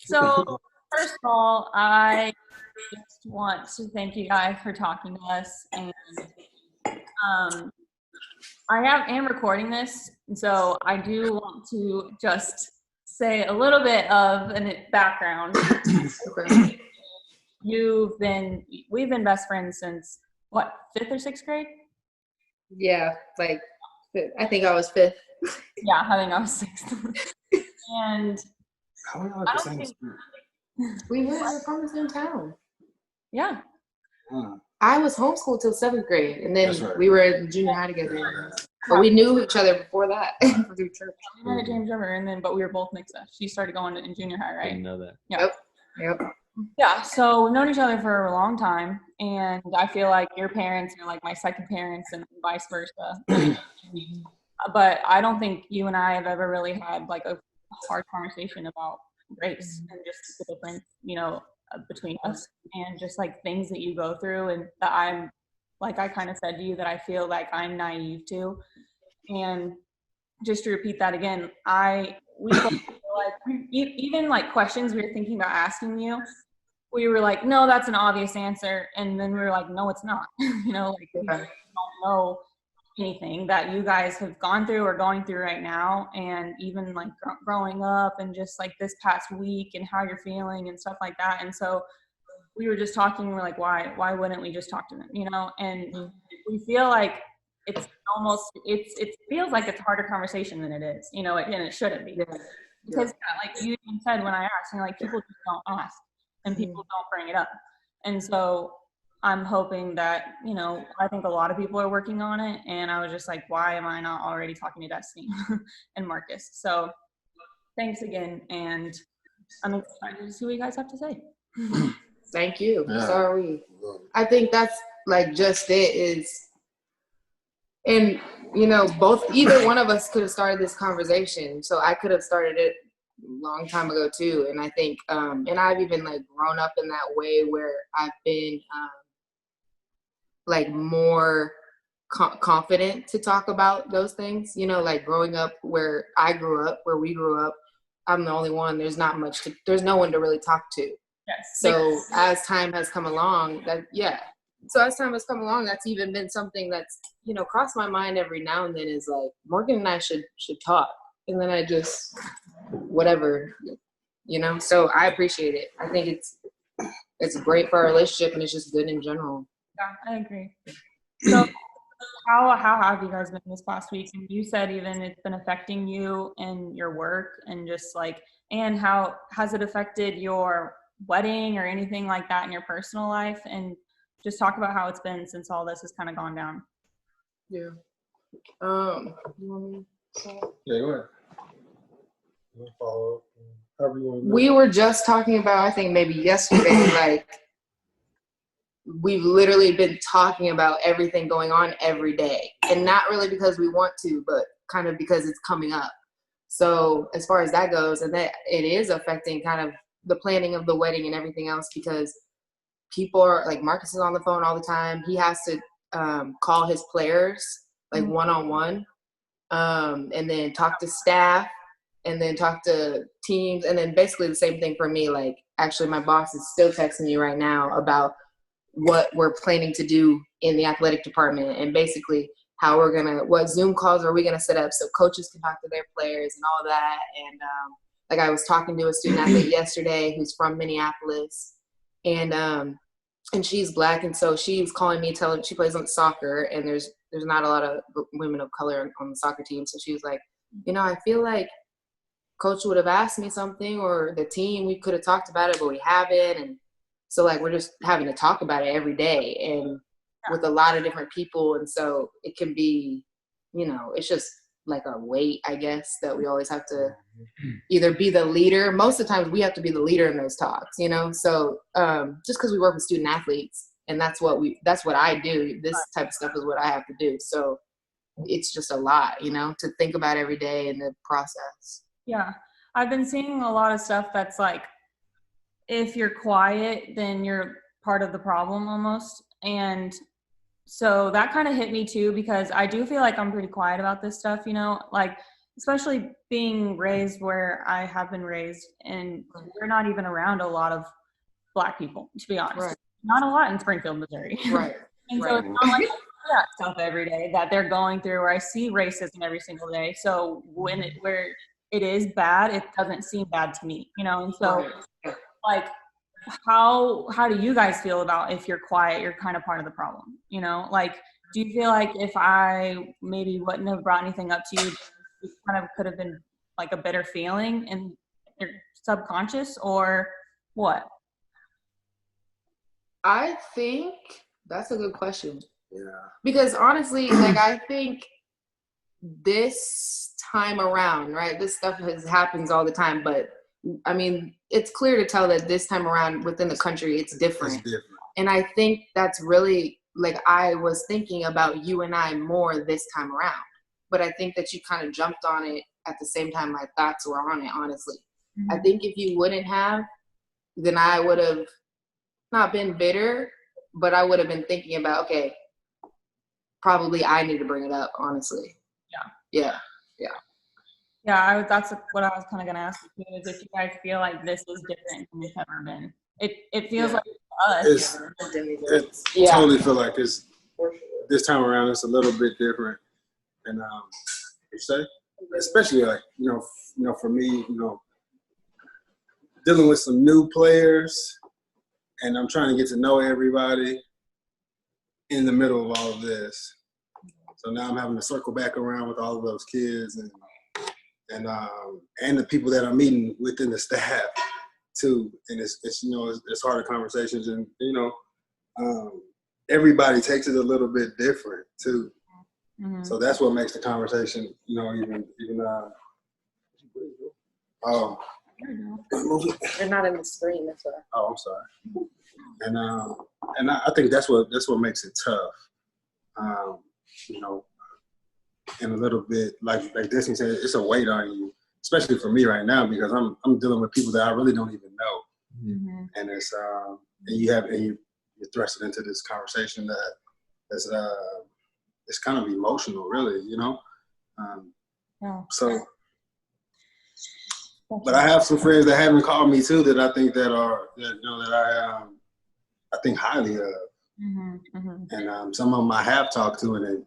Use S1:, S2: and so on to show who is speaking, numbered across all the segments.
S1: So, first of all, I just want to thank you guys for talking to us. And um, am recording this, and so I do want to just say a little bit of a background.
S2: Okay.
S1: We've been best friends since what, 5th or 6th grade?
S2: Yeah, like I think I was fifth.
S1: Yeah, I think I was 6th. And
S3: How are y'all
S1: I
S3: at the
S1: don't
S3: same
S1: think,
S3: school?
S2: We were from the same town.
S1: yeah,
S2: I was homeschooled till 7th grade, and then
S3: That's right.
S2: we were in junior high together. But we knew each other before that through church.
S1: we met at James River, and then but we were both mixed up. She started going in junior high, right?
S4: Didn't know that.
S1: Yeah.
S2: Yep.
S1: Yeah, so we've known each other for a long time, and I feel like your parents are like my second parents and vice versa. But I don't think you and I have ever really had like a hard conversation about race and just the difference, between us and just like things that you go through and that I'm, like I kind of said to you, that I feel like I'm naive to. And just to repeat that again, we both feel like even like questions we were thinking about asking you, we were like, no, that's an obvious answer. And then we were like, no, it's not. We don't know anything that you guys have gone through or going through right now. And even like growing up and just like this past week and how you're feeling and stuff like that. And so we were just talking, we're like, why wouldn't we just talk to them? And we feel like it feels like it's a harder conversation than it is, and it shouldn't be. Because like you even said when I asked, like people just don't ask and people don't bring it up. And so I'm hoping that, I think a lot of people are working on it. And I was just like, why am I not already talking to Destiny and Marcus? So thanks again. And I'm excited to see what you guys have to say.
S2: Thank you.
S3: Yeah.
S2: Sorry. I think that's like just it is. And, either one of us could have started this conversation. So I could have started it a long time ago too. And I think, and I've even like grown up in that way where I've been like more confident to talk about those things, like growing up where I grew up, where we grew up, I'm the only one. There's no one to really talk to.
S1: Yes.
S2: So as time has come along, that's even been something that's, crossed my mind every now and then is like, Morgan and I should talk. And then I just, whatever, so I appreciate it. I think it's great for our relationship and it's just good in general.
S1: Yeah, I agree. So how have you guys been this past week? And you said even it's been affecting you and your work and just like, and how has it affected your wedding or anything like that in your personal life? And just talk about how it's been since all this has kind of gone down.
S2: Yeah.
S3: Yeah, go ahead. You want to follow up? However you want to do it.
S2: We were just talking about, I think maybe yesterday, like we've literally been talking about everything going on every day, and not really because we want to, but kind of because it's coming up. So as far as that goes, and that it is affecting kind of the planning of the wedding and everything else, because people are like, Marcus is on the phone all the time. He has to call his players like one-on-one, and then talk to staff, and then talk to teams, and then basically the same thing for me. Like, actually, my boss is still texting me right now about what we're planning to do in the athletic department, and basically what Zoom calls are we gonna set up so coaches can talk to their players and all of that. And like I was talking to a student athlete yesterday who's from Minneapolis, and she's Black, and so she was calling me, telling she plays on soccer, and there's not a lot of women of color on the soccer team. So she was like, I feel like coach would have asked me something, or the team, we could have talked about it, but we haven't. And so like we're just having to talk about it every day and with a lot of different people. And so it can be, it's just like a weight, I guess, that we always have to either be the leader. Most of the times we have to be the leader in those talks, so just because we work with student athletes and that's what I do, this type of stuff is what I have to do. So it's just a lot, to think about every day in the process.
S1: Yeah. I've been seeing a lot of stuff that's like, if you're quiet, then you're part of the problem almost. And so that kind of hit me too, because I do feel like I'm pretty quiet about this stuff, like especially being raised where I have been raised, and we're not even around a lot of Black people, to be honest.
S2: Right.
S1: Not a lot in Springfield, Missouri.
S2: Right.
S1: And so
S2: Right.
S1: it's not like I see that stuff every day that they're going through, or I see racism every single day. So where it is bad, it doesn't seem bad to me, you know? And so
S2: Right.
S1: like, how do you guys feel about if you're quiet, you're kind of part of the problem, you know? Like, do you feel like if I maybe wouldn't have brought anything up to you, it kind of could have been like a bitter feeling in your subconscious, or what?
S2: I think that's a good question.
S3: Yeah.
S2: Because honestly, like, I think this time around, right, this stuff happens all the time, but I mean, it's clear to tell that this time around within the country, it's different.
S3: It's different.
S2: And I think that's really, like, I was thinking about you and I more this time around. But I think that you kind of jumped on it at the same time my thoughts were on it, honestly. I think if you wouldn't have, then I would have not been bitter, but I would have been thinking about, okay, probably I need to bring it up, honestly. Yeah.
S1: Yeah, that's what I was kind of going to ask you too, is if you guys feel like this is different than it's ever been. It feels like us.
S3: It's totally feel like it's this time around. It's a little bit different, and you say, especially like you know, for me, you know, dealing with some new players, and I'm trying to get to know everybody in the middle of all of this. So now I'm having to circle back around with all of those kids and the people that I'm meeting within the staff too. And it's you know, it's harder conversations, and you know, everybody takes it a little bit different too.
S1: Mm-hmm.
S3: So that's what makes the conversation, you know, even
S2: They're not in the screen, that's why.
S3: Oh, I'm sorry. And I think that's what makes it tough. You know, and a little bit like Destiny said, it's a weight on you, especially for me right now because I'm dealing with people that I really don't even know,
S1: Mm-hmm.
S3: and it's and you're thrusted into this conversation that's it's kind of emotional, really, you know.
S1: Yeah.
S3: So. But I have some friends that haven't called me too that I think that I think highly of,
S1: Mm-hmm. Mm-hmm.
S3: and some of them I have talked to and they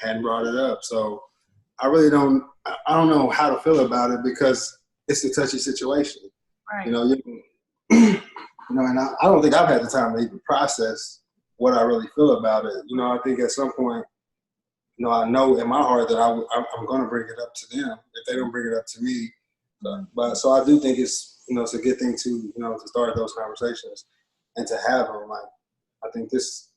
S3: hadn't brought it up. So I really don't know how to feel about it because it's a touchy situation.
S1: Right.
S3: You know, you know, and I don't think I've had the time to even process what I really feel about it. You know, I think at some point, you know, I know in my heart that I'm going to bring it up to them if they don't bring it up to me. But so I do think it's, you know, it's a good thing to, you know, to start those conversations and to have them. Like, I think this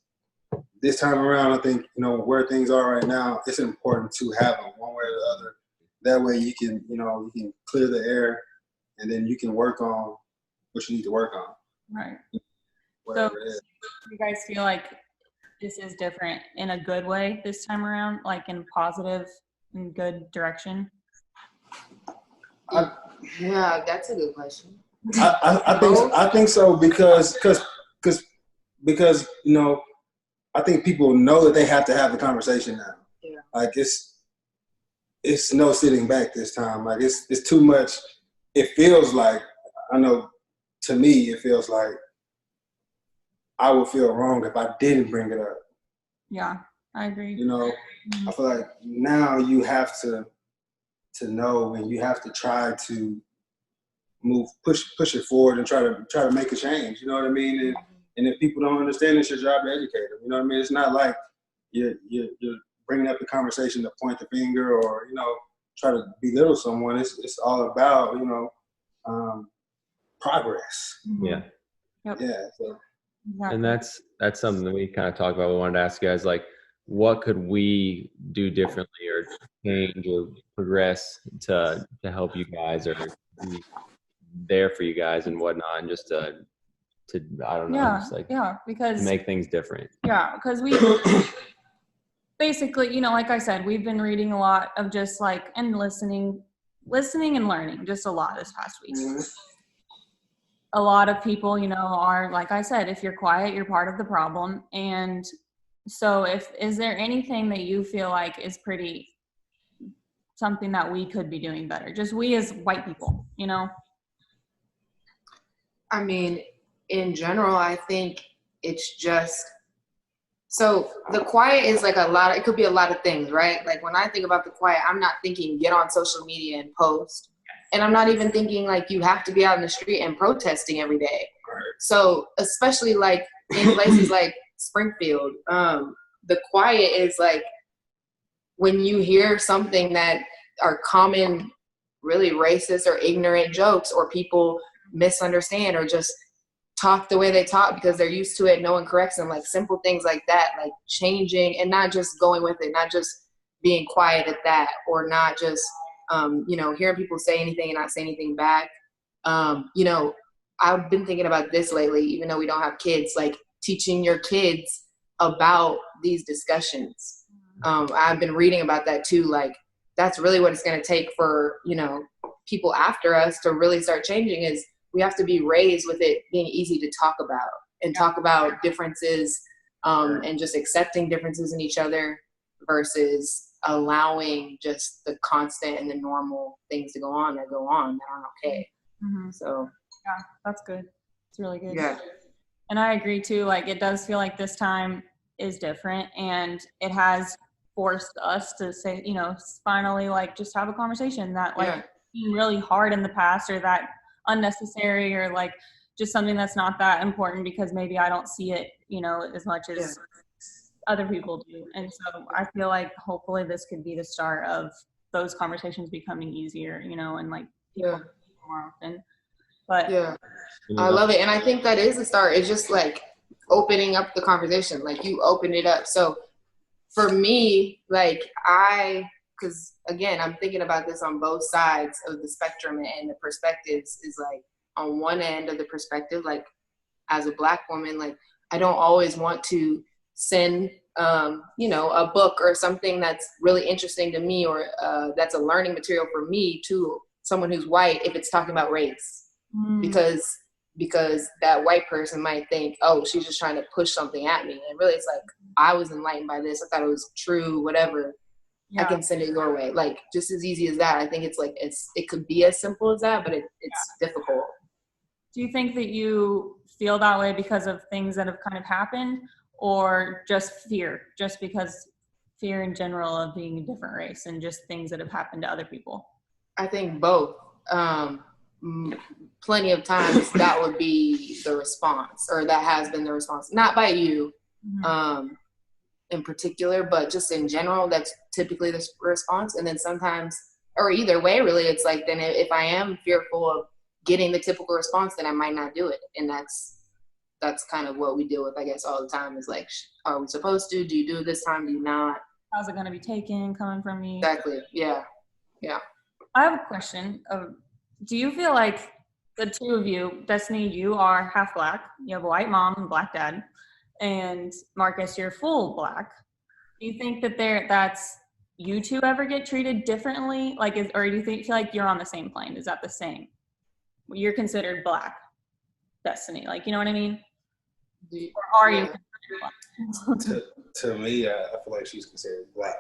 S3: time around, I think, you know, where things are right now, it's important to have them one way or the other. That way you can, you know, you can clear the air and then you can work on what you need to work on.
S1: Right.
S3: So
S1: you guys feel like this is different in a good way this time around, like in positive and good direction?
S2: Yeah, that's a good question.
S3: I think so because you know, I think people know that they have to have the conversation now.
S2: Yeah.
S3: Like it's no sitting back this time. Like it's too much. It feels like, I know, to me it feels like I would feel wrong if I didn't bring it up.
S1: Yeah, I agree.
S3: You know, I feel like now you have to know, and you have to try to push it forward and try to make a change. You know what I mean? And if people don't understand, it's your job to educate them. You know what I mean? It's not like you're bringing up the conversation to point the finger or, you know, try to belittle someone. It's all about, you know, progress.
S4: Yeah.
S1: Yep.
S3: Yeah. So.
S4: And that's something that we kind of talked about. We wanted to ask you guys, like, what could we do differently or change or progress to help you guys or be there for you guys and whatnot, and just to I don't know, just like
S1: because
S4: make things different.
S1: Yeah, because we basically, you know, like I said, we've been reading a lot of just like and listening and learning just a lot this past week.
S3: Mm-hmm.
S1: A lot of people, you know, are, like I said, if you're quiet, you're part of the problem. And so is there anything that you feel like is pretty something that we could be doing better? Just we as white people, you know?
S2: I mean, in general, I think it's just, so the quiet is like it could be a lot of things, right? Like when I think about the quiet, I'm not thinking get on social media and post. And I'm not even thinking like you have to be out in the street and protesting every day. So especially like in places like Springfield, the quiet is like when you hear something that are common, really racist or ignorant jokes, or people misunderstand or just talk the way they talk because they're used to it. No one corrects them. Like simple things like that, like changing and not just going with it, not just being quiet at that, or not just, hearing people say anything and not say anything back. I've been thinking about this lately, even though we don't have kids, like teaching your kids about these discussions. I've been reading about that too. Like that's really what it's going to take for, people after us to really start changing, is we have to be raised with it being easy to talk about and talk about differences, and just accepting differences in each other versus allowing just the constant and the normal things to go on that aren't okay.
S1: Mm-hmm.
S2: So
S1: yeah, that's good. It's really good.
S2: Yeah.
S1: And I agree too. Like it does feel like this time is different, and it has forced us to say, finally, like just have a conversation that like being really hard in the past, or that unnecessary, or like just something that's not that important because maybe I don't see it, as much as other people do. And so I feel like hopefully this could be the start of those conversations becoming easier, and like people more often. But
S2: I love it. And I think that is the start. It's just like opening up the conversation. Like you open it up. So for me, like because again, I'm thinking about this on both sides of the spectrum, and the perspectives is like on one end of the perspective, like as a Black woman, like I don't always want to send, a book or something that's really interesting to me, or that's a learning material for me to someone who's white if it's talking about race. Because that white person might think, oh, she's just trying to push something at me. And really it's like, I was enlightened by this. I thought it was true, whatever. I can send it your way. Like just as easy as that. I think it's like, it could be as simple as that, but it's difficult.
S1: Do you think that you feel that way because of things that have kind of happened, or just fear, just because fear in general of being a different race and just things that have happened to other people?
S2: I think both. Plenty of times that would be the response, or that has been the response, not by you in particular, but just in general, that's typically the response. And then sometimes, or either way, really, it's like, then if I am fearful of getting the typical response, then I might not do it. And that's kind of what we deal with, I guess, all the time, is like, are we supposed to? Do you do it this time? Do you not?
S1: How's it going to be taken coming from me?
S2: Exactly. Yeah.
S1: I have a question. Do you feel like the two of you, Destiny, you are half Black, you have a white mom and Black dad, and Marcus, you're full Black. Do you think that that's you two ever get treated differently? Like, or do you feel like you're on the same plane? Is that the same? You're considered Black, Destiny. Like, you know what I mean? Or are you considered Black?
S3: To me, I feel like she's considered Black.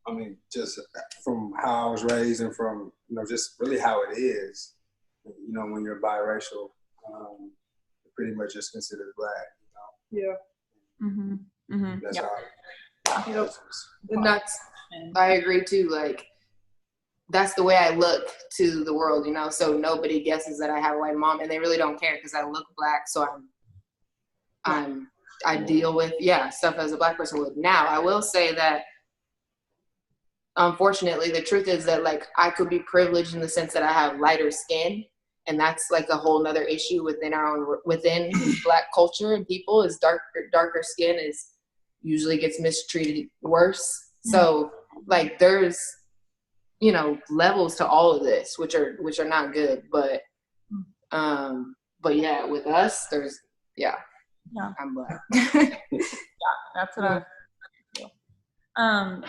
S3: I mean, just from how I was raised and from, just really how it is, when you're biracial, you're pretty much just considered Black,
S2: Yeah.
S1: Mm-hmm. Mm-hmm.
S3: That's
S2: how. And I agree too. Like, that's the way I look to the world, so nobody guesses that I have a white mom, and they really don't care because I look Black. So I deal with, stuff as a Black person would. Now, I will say that, unfortunately, the truth is that, like, I could be privileged in the sense that I have lighter skin, and that's like a whole nother issue within Black culture and people, is darker skin usually gets mistreated worse. Mm-hmm. So like there's, levels to all of this, which are not good, but yeah, with us, there's, I'm Black.
S1: That's what I feel.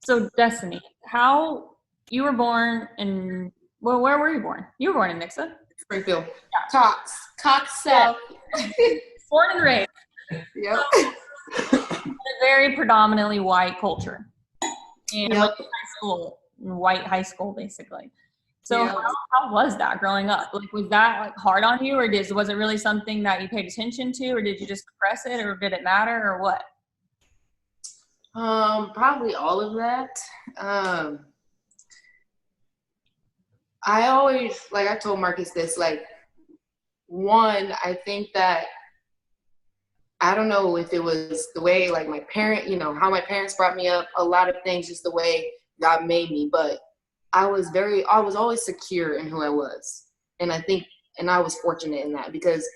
S1: So Destiny, how you were born in, where were you born? You were born in Nixa.
S2: Springfield. Yeah. Cox South.
S1: Born and raised.
S2: Yep.
S1: A very predominantly white culture. and
S2: Yep.
S1: went to high school, white high school, basically. So
S2: Yeah.
S1: how was that growing up? Like, was that like hard on you, or was it really something that you paid attention to, or did you just suppress it, or did it matter, or what?
S2: Probably all of that. I always, like I told Marcus this, like, one, I think that, I don't know if it was the way, like, my parent, how my parents brought me up, a lot of things, just the way God made me, but I was always secure in who I was. And I think, and I was fortunate in that, because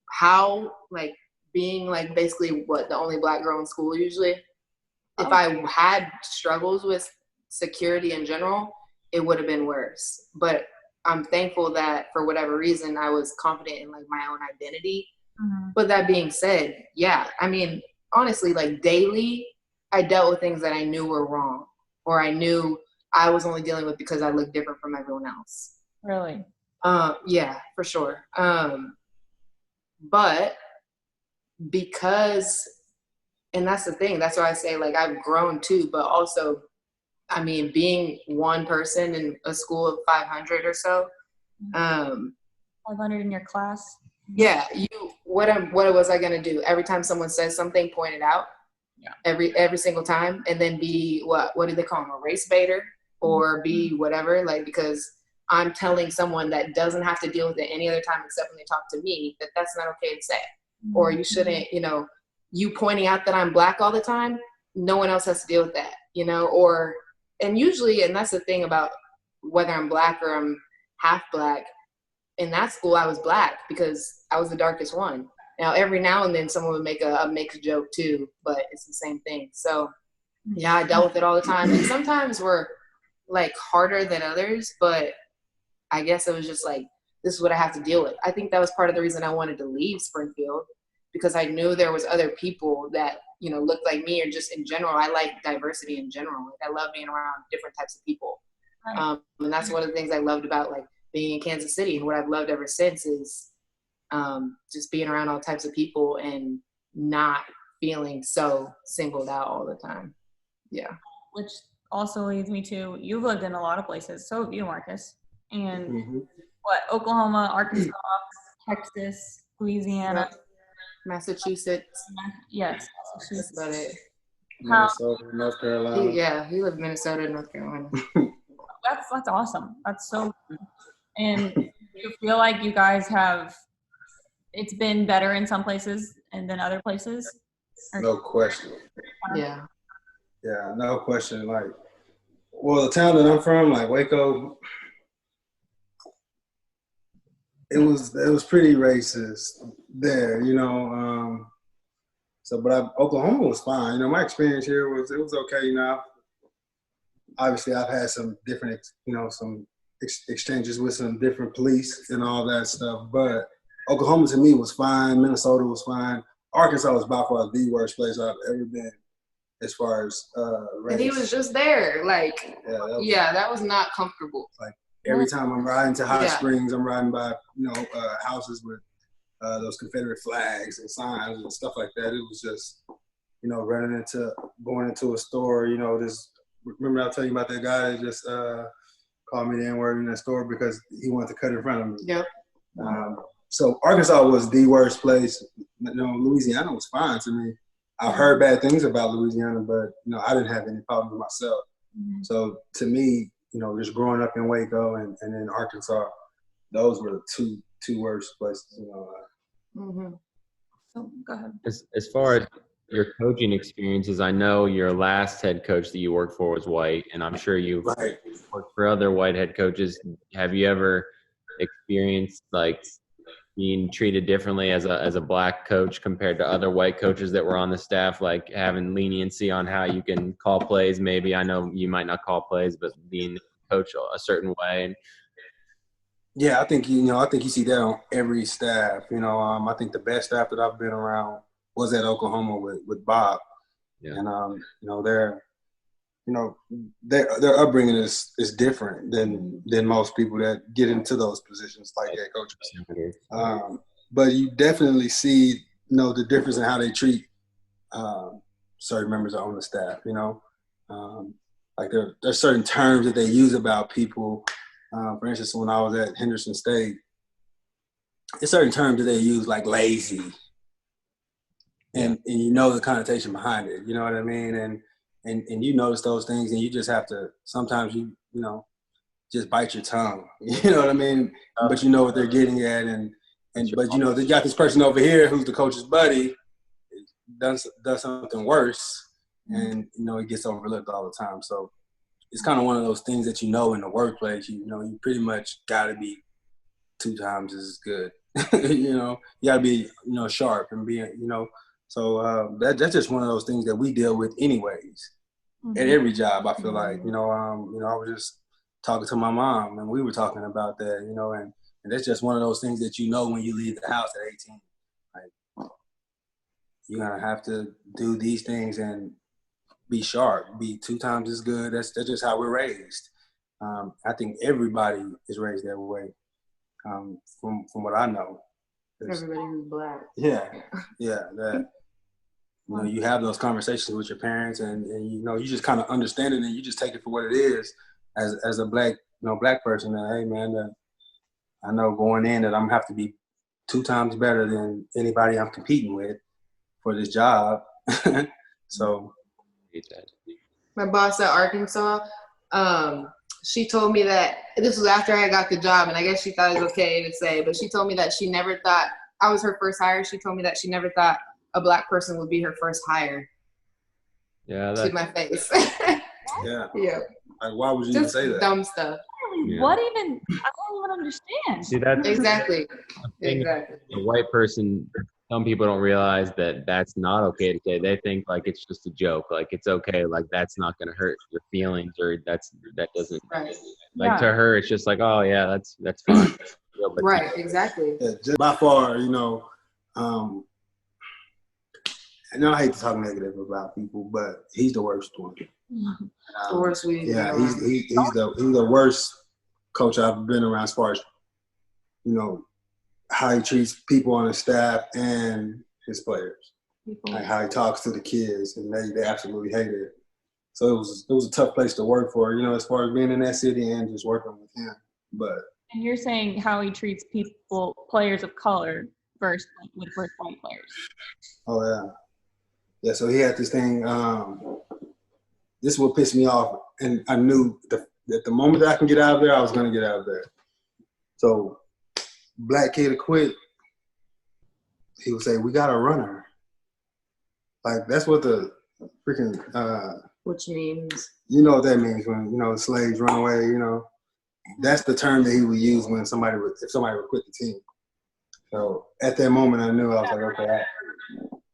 S2: how, like, being, like, basically the only Black girl in school usually, if I had struggles with security in general, it would have been worse. But I'm thankful that for whatever reason, I was confident in, like, my own identity.
S1: Mm-hmm.
S2: But that being said, yeah, I mean, honestly, like, daily, I dealt with things that I knew were wrong, or I knew I was only dealing with because I looked different from everyone else.
S1: Really?
S2: Yeah, for sure. But because, and that's the thing, that's why I say, like, I've grown too, but also, I mean, being one person in a school of 500 or so,
S1: 500 in your class?
S2: yeah, what was I gonna do? Every time someone says something, point it out.
S1: Yeah.
S2: Every single time, and then be what do they call them, a race baiter, or be whatever, like, because I'm telling someone that doesn't have to deal with it any other time except when they talk to me, that's not okay to say.
S1: Mm-hmm.
S2: Or you shouldn't, you pointing out that I'm Black all the time, no one else has to deal with that, and usually, and that's the thing about whether I'm Black or I'm half Black, in that school I was Black because I was the darkest one. Now, every now and then someone would make a mixed joke too, but it's the same thing. So yeah, I dealt with it all the time. And sometimes we're, like, harder than others, but I guess it was just like, this is what I have to deal with. I think that was part of the reason I wanted to leave Springfield, because I knew there was other people that, looked like me, or just in general. I like diversity in general. Like, I love being around different types of people.
S1: Right.
S2: And that's one of the things I loved about, like, being in Kansas City, and what I've loved ever since is just being around all types of people and not feeling so singled out all the time. Yeah.
S1: Which also leads me to, you've lived in a lot of places. So have you, Marcus. And
S3: Mm-hmm.
S1: Oklahoma, Arkansas, Texas, Louisiana.
S2: Yep. Massachusetts.
S1: Yes.
S2: That's about it.
S3: Minnesota, North Carolina.
S2: He lived in Minnesota and North Carolina.
S1: That's awesome. That's so cool. And you feel like you guys it's been better in some places and than other places?
S3: No question.
S2: Yeah.
S3: Yeah, no question. Like, well, the town that I'm from, like Waco, it was pretty racist there, So, but Oklahoma was fine. My experience here was okay. Obviously I've had some different, some exchanges with some different police and all that stuff. But Oklahoma to me was fine. Minnesota was fine. Arkansas was by far the worst place I've ever been as far as race.
S2: And he was just there, like, that was not comfortable.
S3: Like, every time I'm riding to Hot
S2: Yeah.
S3: Springs, I'm riding by, houses with those Confederate flags and signs and stuff like that. It was just, going into a store, remember I was telling you about that guy that just called me the N-word in that store because he wanted to cut in front of me.
S2: Yep.
S3: So Arkansas was the worst place. Louisiana was fine to me. I've heard bad things about Louisiana, but, I didn't have any problems myself.
S1: Mm-hmm.
S3: So to me, just growing up in Waco and in Arkansas, those were the two worst places.
S2: Mm-hmm.
S1: So go ahead.
S4: As far as your coaching experiences, I know your last head coach that you worked for was white, and I'm sure you've
S3: Right.
S4: worked for other white head coaches. Have you ever experienced, like, being treated differently as a Black coach compared to other white coaches that were on the staff, like having leniency on how you can call plays? Maybe, I know you might not call plays, but being coached a certain way.
S3: Yeah, I think you see that on every staff. I think the best staff that I've been around was at Oklahoma with Bob.
S4: Yeah.
S3: And their upbringing is different than most people that get into those positions like head coaches. But you definitely see the difference in how they treat certain members on the staff. like there's certain terms that they use about people. For instance, when I was at Henderson State, there's certain terms that they use like lazy, and you know the connotation behind it. You know what I mean? And you notice those things, and you just have to sometimes you know just bite your tongue. You know what I mean? But you know what they're getting at, and but you know they got this person over here who's the coach's buddy, does something worse, and you know it gets overlooked all the time. So it's kind of one of those things that you know in the workplace. You know you pretty much got to be 2 times as good. You know you got to be sharp and be So that's just one of those things that we deal with anyways. At every job, I feel like, I was just talking to my mom and we were talking about that, and that's just one of those things that when you leave the house at 18. Like, you're going to have to do these things and be sharp, be 2 times as good. That's just how we're raised. I think everybody is raised that way, from what I know.
S2: Everybody who's black.
S3: Yeah, that. You have those conversations with your parents, and you just kind of understand it, and you just take it for what it is, as a black person. That, hey man, I know going in that I'm gonna have to be 2 times better than anybody I'm competing with for this job. So,
S2: my boss at Arkansas, she told me that this was after I got the job, and I guess she thought it was okay to say, but she told me that she never thought I was her first hire. She told me that she never thought a black person would be her first hire.
S4: Yeah,
S2: to my face.
S3: Yeah.
S2: Yeah.
S3: Like, why would you
S2: Just
S3: even say that?
S2: dumb stuff.
S1: Yeah. What even? I don't even understand.
S4: See, that's
S2: Exactly.
S4: A white person. Some people don't realize that that's not okay to say. They think like it's just a joke. Like it's okay. Like that's not going to hurt your feelings, or that doesn't.
S2: Right.
S4: Like to her, it's just like, oh yeah, that's fine.
S2: Right. Exactly.
S3: Yeah, just by far, and I hate to talk negative about people, but he's the worst one.
S2: The worst we.
S3: Yeah, he's the worst coach I've been around as far as how he treats people on his staff and his players, like how he talks to the kids, and they absolutely hate it. So it was a tough place to work for, as far as being in that city and just working with him. And
S1: you're saying how he treats players of color versus white players.
S3: Oh yeah. Yeah, so he had this thing, this is what pissed me off, and I knew that the moment that I can get out of there, I was going to get out of there. So, black kid to quit, he would say, we got a runner. Like, that's what the freaking
S2: which means?
S3: You know what that means when, the slaves run away, That's the term that he would use when if somebody would quit the team. So, at that moment, I knew, I was like, okay,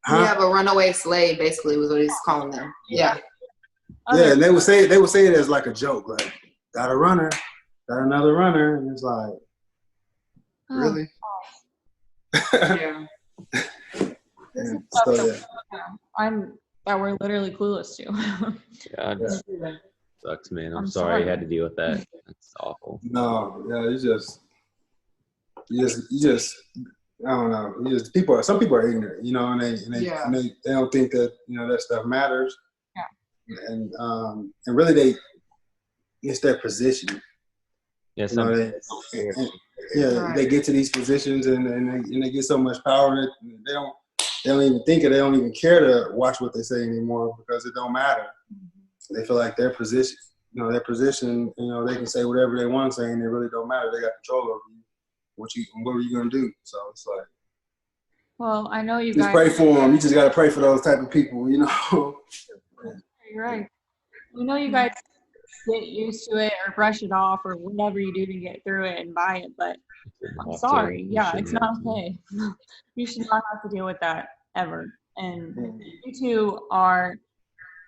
S2: You have a runaway slave, basically, was what he's calling them. Yeah.
S3: Yeah, and they would say it as like a joke, like, got a runner, got another runner, and it's like, really?
S2: Yeah.
S3: And so,
S1: That we're literally clueless to.
S4: Yeah, sucks, man. I'm sorry you had to deal with that. That's awful.
S3: No, yeah, you just I don't know. Some people are ignorant, and they don't think that that stuff matters. Yeah. And really it's their position.
S4: Yes.
S3: They get to these positions and they get so much power that they don't even think it. They don't even care to watch what they say anymore because it don't matter. They feel like their position, they can say whatever they want to say and it really don't matter. They got control over you. What are you gonna do? So it's like,
S1: well, I know you
S3: just
S1: guys
S3: pray for them. You just gotta pray for those type of people,
S1: You're right. You guys get used to it or brush it off or whatever you do to get through it and buy it, but I'm sorry. Yeah, it's not okay. You should not have to deal with that ever. And you two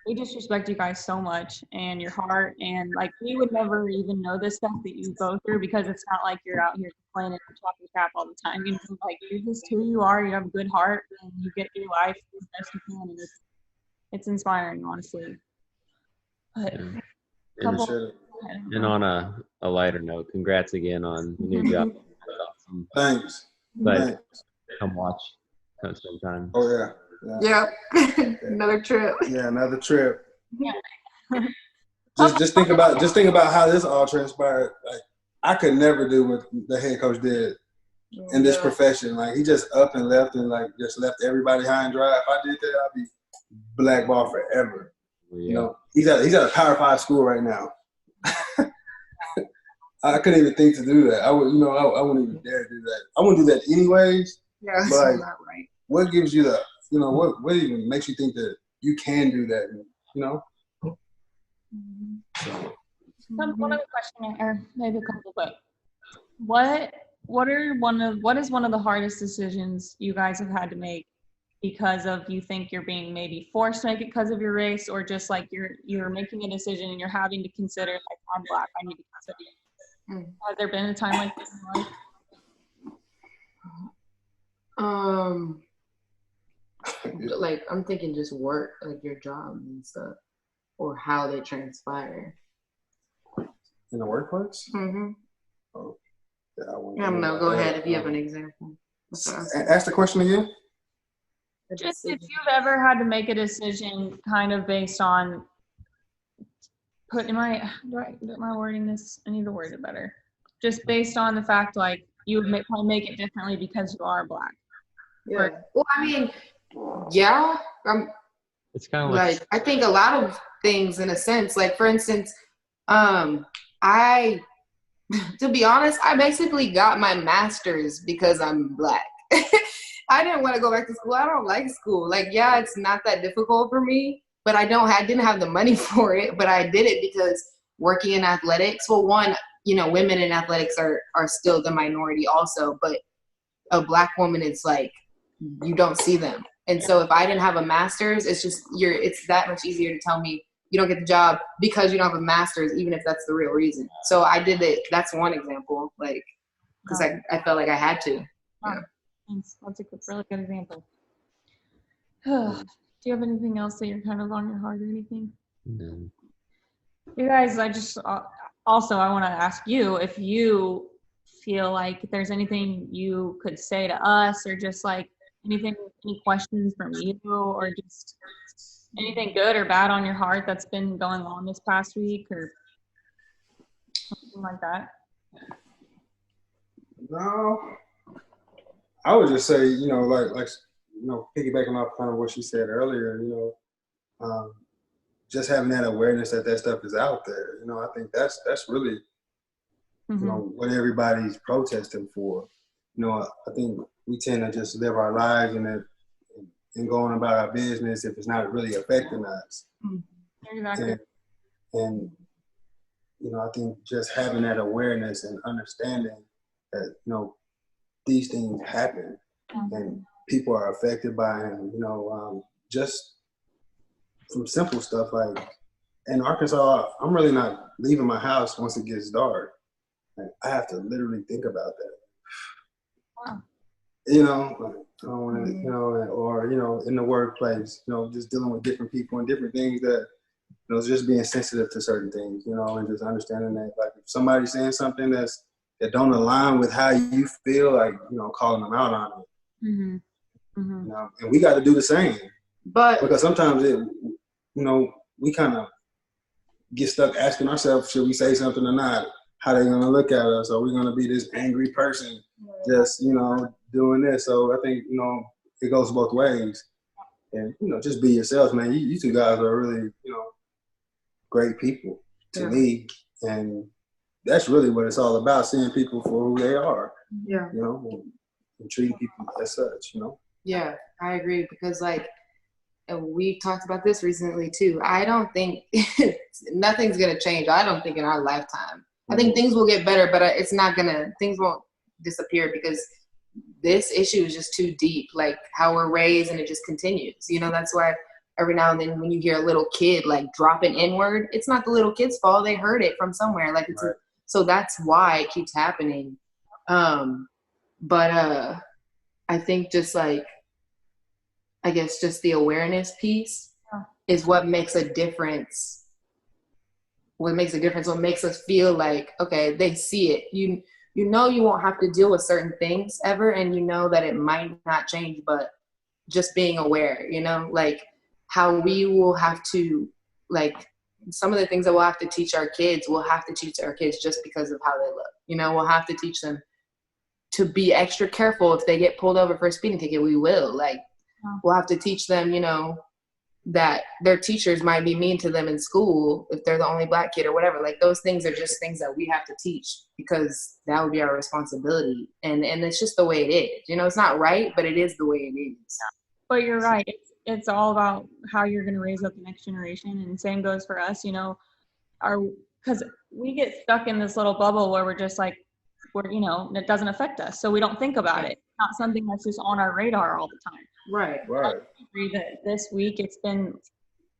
S1: we disrespect you guys so much and your heart, and like we would never even know this stuff that you go through because it's not like you're out here complaining and talking crap all the time. Like you're just who you are. You have a good heart and you get through life as best you can, and it's inspiring, honestly. But
S4: and on a lighter note, congrats again on the new job. Awesome.
S3: Thanks.
S4: But come watch sometime.
S3: Oh yeah.
S2: Yeah. Another trip.
S3: Yeah, another trip.
S1: Yeah.
S3: just think about how this all transpired. Like I could never do what the head coach did in this profession. Like he just up and left and like just left everybody high and dry. If I did that, I'd be blackballed forever.
S4: Yeah.
S3: You know, he's at a Power 5 school right now. I couldn't even think to do that. I wouldn't even dare do that. I wouldn't do that anyways.
S2: Yeah, that's
S3: But
S2: not right.
S3: what gives you the, what even makes you think that you can do that? You know.
S1: One other question, or maybe a couple, but what is one of the hardest decisions you guys have had to make because of you think you're being maybe forced to make it because of your race, or just like you're making a decision and you're having to consider like I'm Black, I need to consider it. Has there been a time like this in your life?
S2: Like I'm thinking just work, like your job and stuff, or how they transpire.
S3: In the workplace?
S2: Mm-hmm.
S3: Oh, yeah,
S2: I don't know. Go ahead if you have an example.
S3: Ask the question again.
S1: Just if you've ever had to make a decision kind of based on am I wording this? I need to word it better. Just based on the fact like you would probably make it differently because you are Black.
S2: Yeah. Well, I mean, yeah.
S4: It's kind of
S2: like I think a lot of things in a sense. Like for instance, to be honest, I basically got my master's because I'm Black. I didn't want to go back to school. I don't like school. Like, yeah, it's not that difficult for me, but I didn't have the money for it, but I did it because working in athletics, well, one, women in athletics are still the minority also, but a Black woman, it's like, you don't see them. And so if I didn't have a master's, it's that much easier to tell me you don't get the job because you don't have a master's, even if that's the real reason. So I did it. That's one example, like, because I felt like I had to.
S1: Yeah. That's a really good example. Do you have anything else that you're kind of on your heart or anything?
S4: No.
S1: You guys, I want to ask you if you feel like there's anything you could say to us, or just like any questions from you, or just anything good or bad on your heart that's been going on this past week or something like that.
S3: No, I would just say, piggybacking off kind of what she said earlier, just having that awareness that stuff is out there. I think that's really, what everybody's protesting for. I think we tend to just live our lives and going about our business if it's not really affecting us.
S1: Exactly.
S3: And I think just having that awareness and understanding that, these things happen and people are affected by them, just from simple stuff like in Arkansas, I'm really not leaving my house once it gets dark. Like, I have to literally think about that.
S1: Wow.
S3: I don't want to, or, in the workplace, just dealing with different people and different things that, just being sensitive to certain things, and just understanding that, like, if somebody's saying something that don't align with how you feel, like, calling them out on it. And we got to do the same.
S2: But
S3: because sometimes we kind of get stuck asking ourselves, should we say something or not? How they going to look at us? Are we going to be this angry person just, doing this? So I think, it goes both ways. And, just be yourselves, man. You two guys are really, great people to me. And that's really what it's all about, seeing people for who they are.
S2: Yeah.
S3: And treating people as such,
S2: Yeah, I agree, because and we talked about this recently too. I don't think nothing's going to change. I don't think in our lifetime. I think things will get better, but things won't disappear because this issue is just too deep, like how we're raised, and it just continues. That's why every now and then when you hear a little kid like drop an N-word, it's not the little kid's fault. They heard it from somewhere. Like it's so that's why it keeps happening. But I think just just the awareness piece is what makes a difference. What makes us feel like, okay, they see it. You won't have to deal with certain things ever, and that it might not change, but just being aware, like how we will have to some of the things that we'll have to teach our kids, we'll have to teach our kids just because of how they look. You know, we'll have to teach them to be extra careful if they get pulled over for a speeding ticket. We will. Like, we'll have to teach them, you know, that their teachers might be mean to them in school if they're the only Black kid or whatever. Like, those things are just things that we have to teach because that would be our responsibility. And it's just the way it is. You know, it's not right, but it is the way it is.
S1: But you're right. It's all about how you're going to raise up the next generation. And same goes for us, you know, because we get stuck in this little bubble where we're just like, you know, it doesn't affect us. So we don't think about it. It's not something that's just on our radar all the time.
S2: Right.
S3: Right.
S1: I agree that this week it's been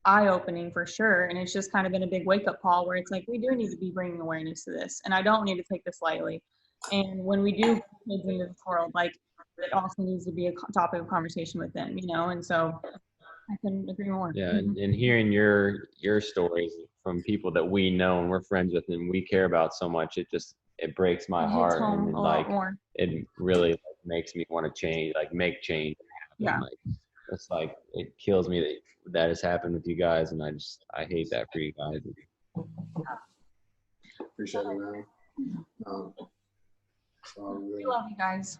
S1: eye-opening for sure. And it's just kind of been a big wake-up call where it's like, we do need to be bringing awareness to this. And I don't need to take this lightly. And when we do put kids into this world, like, it also needs to be a topic of conversation with them, you know? And so I couldn't agree more.
S4: Yeah, and hearing your stories from people that we know and we're friends with and we care about so much, it breaks my
S1: It hits
S4: heart,
S1: home
S4: and
S1: a lot
S4: like
S1: more.
S4: it really makes me want to change, like make change happen.
S1: Yeah.
S4: Like, it's like it kills me that has happened with you guys, and I hate that for you guys.
S3: Appreciate it, man. So,
S1: We love you guys.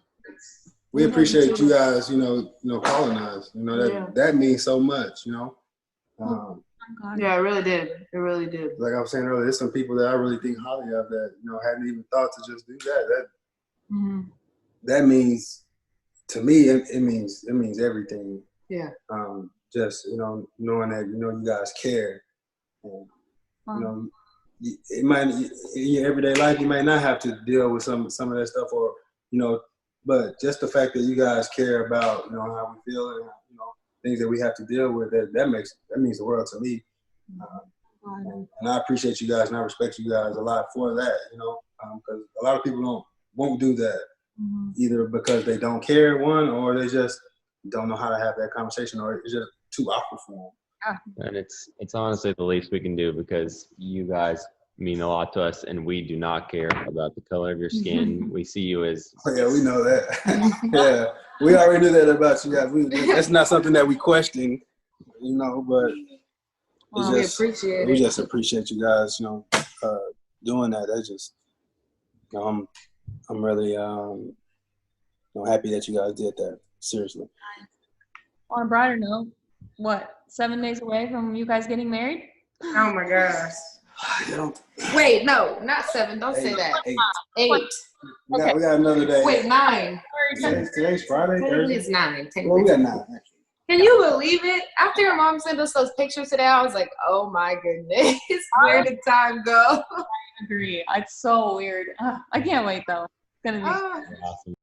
S3: we appreciate you guys, you know, calling us. You know, that means so much, you know.
S1: Oh, God.
S2: Yeah, it really did. It really did.
S3: Like I was saying earlier, there's some people that I really think highly of that, you know, hadn't even thought to just do that. That means, to me, it means everything.
S2: Yeah.
S3: Just, you know, knowing that, you know, you guys care. And, you know, it might, in your everyday life, you might not have to deal with some of that stuff, or, you know, but just the fact that you guys care about, you know, how we feel and, you know, things that we have to deal with, that means the world to me. And I appreciate you guys, and I respect you guys a lot for that, you know, because a lot of people won't do that, either because they don't care, one, or they just don't know how to have that conversation, or it's just too awkward for them.
S4: And it's honestly the least we can do, because you guys mean a lot to us, and we do not care about the color of your skin. We see you as
S3: Oh, yeah, we know that. Yeah, we already knew that about you guys. That's not something that we question, you know, but
S2: We appreciate
S3: we
S2: it.
S3: just appreciate you guys, you know, doing that. That's just, you know, I'm really you know, happy that you guys did that. Seriously.
S1: On a brighter note, 7 days away from you guys getting married?
S2: Oh my gosh.
S3: You know,
S2: Wait, no, not 7. Don't say that. 8.
S3: We got another day.
S2: Wait, 9.
S3: Today's Friday,
S2: Technically
S3: Thursday.
S2: it's 9.
S3: Well, we got 9. Actually.
S2: Can you believe it? After your mom sent us those pictures today, I was like, oh my goodness, where did time go?
S1: I agree. It's so weird. I can't wait though. It's gonna be
S2: Ah.
S4: awesome.